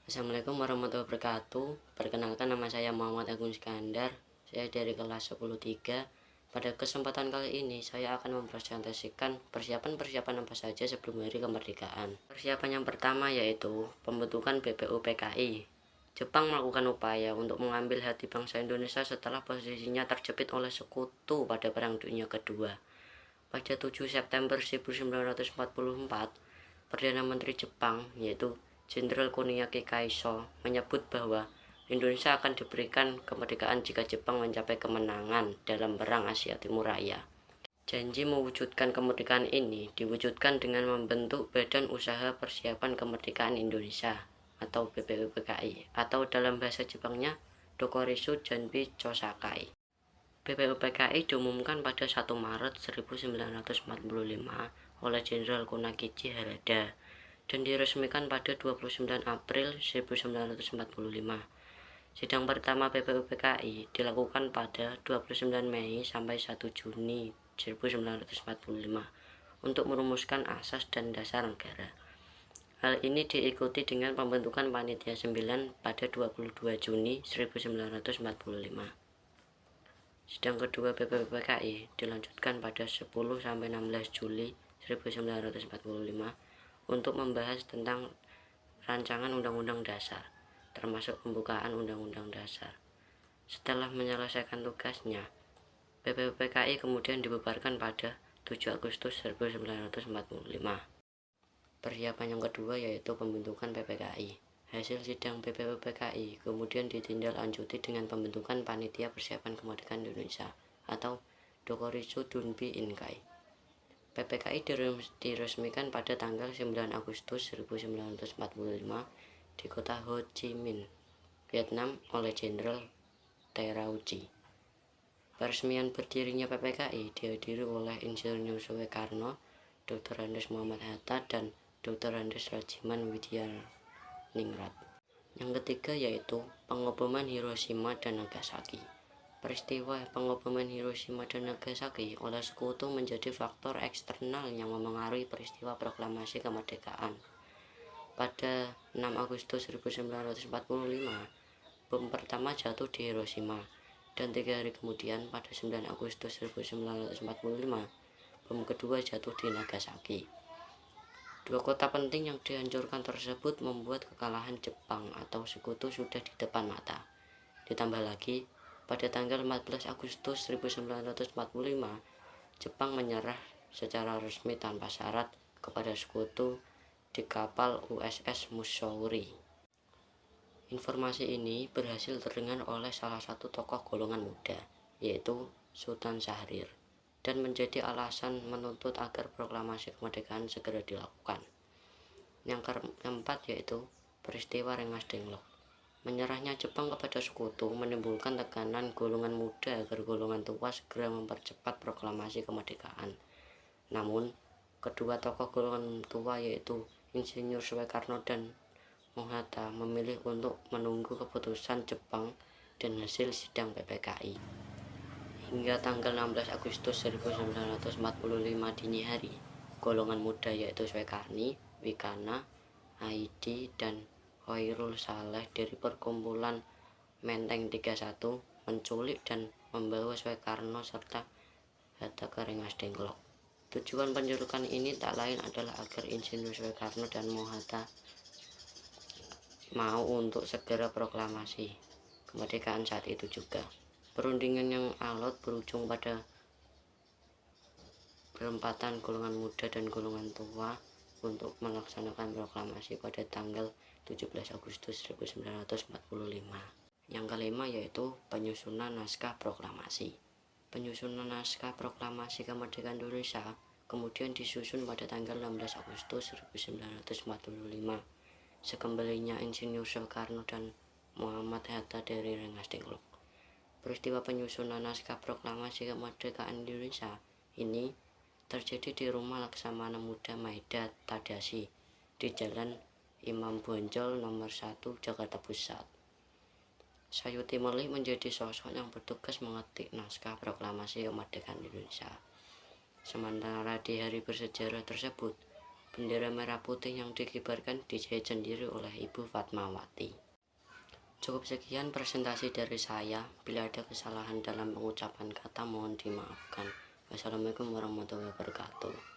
Assalamualaikum warahmatullahi wabarakatuh. Perkenalkan, nama saya Muhammad Agung Iskandar. Saya dari kelas 10-3. Pada kesempatan kali ini saya akan mempresentasikan persiapan-persiapan apa saja sebelum hari kemerdekaan. Persiapan yang pertama yaitu pembentukan BPUPKI. Jepang melakukan upaya untuk mengambil hati bangsa Indonesia setelah posisinya terjepit oleh sekutu pada Perang Dunia Kedua. Pada 7 September 1944, Perdana Menteri Jepang yaitu Jenderal Kuniaki Kaiso menyebut bahwa Indonesia akan diberikan kemerdekaan jika Jepang mencapai kemenangan dalam Perang Asia Timur Raya. Janji mewujudkan kemerdekaan ini diwujudkan dengan membentuk Badan Usaha Persiapan Kemerdekaan Indonesia atau BPUPKI, atau dalam bahasa Jepangnya Dokorisu Janbi Chosakai. BPUPKI diumumkan pada 1 Maret 1945 oleh Jenderal Kunakichi Harada dan diresmikan pada 29 April 1945. Sidang pertama BPUPKI dilakukan pada 29 Mei sampai 1 Juni 1945 untuk merumuskan asas dan dasar negara. Hal ini diikuti dengan pembentukan Panitia 9 pada 22 Juni 1945. Sidang kedua BPUPKI dilanjutkan pada 10-16 Juli 1945 untuk membahas tentang rancangan Undang-Undang Dasar, termasuk pembukaan Undang-Undang Dasar. Setelah menyelesaikan tugasnya, BPUPKI kemudian dibubarkan pada 7 Agustus 1945. Persiapan yang kedua yaitu pembentukan PPKI. Hasil sidang BPUPKI kemudian ditindaklanjuti dengan pembentukan Panitia Persiapan Kemerdekaan Indonesia atau Dokorisu Dunbi Inkai. PPKI diresmikan pada tanggal 9 Agustus 1945 di kota Ho Chi Minh, Vietnam oleh Jenderal Terauchi. Peresmian berdirinya PPKI dihadiri oleh Insinyur Soekarno, Dr. Andes Muhammad Hatta, dan Dr. Andes Rajiman Widianingrat. Yang ketiga yaitu pengoboman Hiroshima dan Nagasaki. Peristiwa pengoboman Hiroshima dan Nagasaki oleh sekutu menjadi faktor eksternal yang memengaruhi peristiwa proklamasi kemerdekaan. Pada 6 Agustus 1945, bom pertama jatuh di Hiroshima, dan 3 hari kemudian pada 9 Agustus 1945, bom kedua jatuh di Nagasaki. Dua kota penting yang dihancurkan tersebut membuat kekalahan Jepang atau sekutu sudah di depan mata. Ditambah lagi, pada tanggal 14 Agustus 1945, Jepang menyerah secara resmi tanpa syarat kepada sekutu di kapal USS Missouri. Informasi ini berhasil terdengar oleh salah satu tokoh golongan muda, yaitu Sultan Syahrir, dan menjadi alasan menuntut agar proklamasi kemerdekaan segera dilakukan. Yang keempat yaitu peristiwa Rengas Dengklok. Menyerahnya Jepang kepada sekutu menimbulkan tekanan golongan muda agar golongan tua segera mempercepat proklamasi kemerdekaan. Namun, kedua tokoh golongan tua yaitu Insinyur Soekarno dan Mohatta memilih untuk menunggu keputusan Jepang dan hasil sidang PPKI. Hingga tanggal 16 Agustus 1945 dini hari, golongan muda yaitu Soekarni, Wikana, Aidi, dan Hoirul Saleh dari perkumpulan Menteng 31 menculik dan membawa Soekarno serta Hatta ke Rengas Dengklok. Tujuan penculikan ini tak lain adalah agar Insinyur Soekarno dan Mohatta mau untuk segera proklamasi kemerdekaan saat itu juga. Perundingan yang alot berujung pada perempatan golongan muda dan golongan tua untuk melaksanakan proklamasi pada tanggal 17 Agustus 1945. Yang kelima yaitu penyusunan naskah proklamasi. Penyusunan naskah proklamasi kemerdekaan Indonesia kemudian disusun pada tanggal 16 Agustus 1945. Sekembalinya Insinyur Soekarno dan Muhammad Hatta dari Rengas Dengklok. Peristiwa penyusunan naskah proklamasi kemerdekaan Indonesia ini terjadi di rumah Laksamana Muda Maeda Tadashi di Jalan Imam Bonjol nomor 1 Jakarta Pusat. Sayuti Melih menjadi sosok yang bertugas mengetik naskah proklamasi kemerdekaan Indonesia. Sementara di hari bersejarah tersebut, Bendera merah putih yang dikibarkan dijahit sendiri oleh Ibu Fatmawati. Cukup sekian presentasi dari saya. Bila ada kesalahan dalam pengucapan kata mohon dimaafkan. Wassalamualaikum warahmatullahi wabarakatuh.